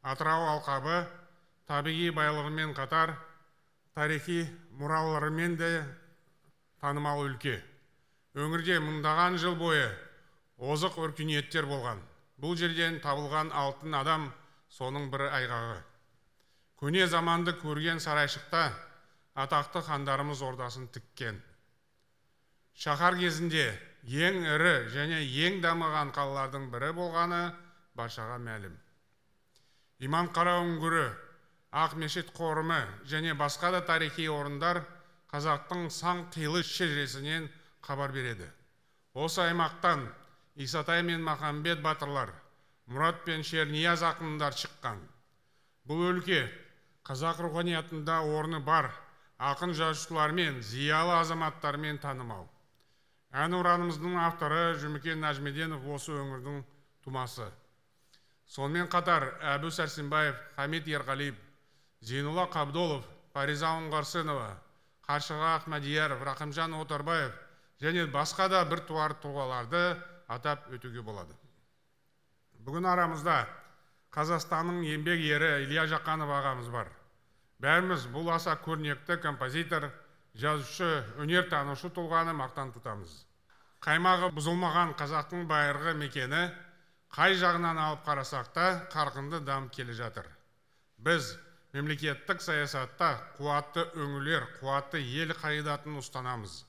Атырау алқабы табиғи байлығымен қатар тарихи мұраларымен де танымал өлке. Өңірде мыңдаған жыл бойы озық өркениеттер болған. Бұл жерден табылған алтын адам соның бір айғағы. Көне заманды көрген сарайшықта атақты хандарымыз ордасын тіккен. Шаһар кезінде ең ірі және ең дамыған қалалардың бірі болғаны баршаға мәлім. Иманқара үңгірі, Ақмешіт қорымы және басқа да тарихи орындар қазақтың сан қилы шежіресінен хабар береді. Осы аймақтан Исатай мен Махамбет батырлар, Мұрат пен Шернияз ақындар шыққан. Бұл өлке қазақ руханиятында орны бар ақын жазушылармен, зиялы азаматтармен танымал. Әнұранымыздың авторы Жұмекен Нәжмеденов осы өңірдің тумасы. Сонымен қатар Әбу Сәрсенбаев, Хамит Ерғалиев, Зейнулла Қабдолов, Фариза Оңғарсынова, Қаршыға Ахмадияров, Рақымжан Отарбаев және басқа да бір туар тұлғаларды атап өтуге болады. Бүгін арамызда Қазақстанның еңбек ері Илья Жақанов ағамыз бар. Бәріміз бұл аса көрнекті композитор, жазушы, өнертанушы тұлғаны мақтан тұтамыз. Қаймағы бұзылмаған қазақтың байырғы мекені қай жағынан алып қарасақ та қарқынды дамып келе жатыр. Біз мемлекеттік саясатта қуатты өңірлер, қуатты ел қағидатын ұстанамыз.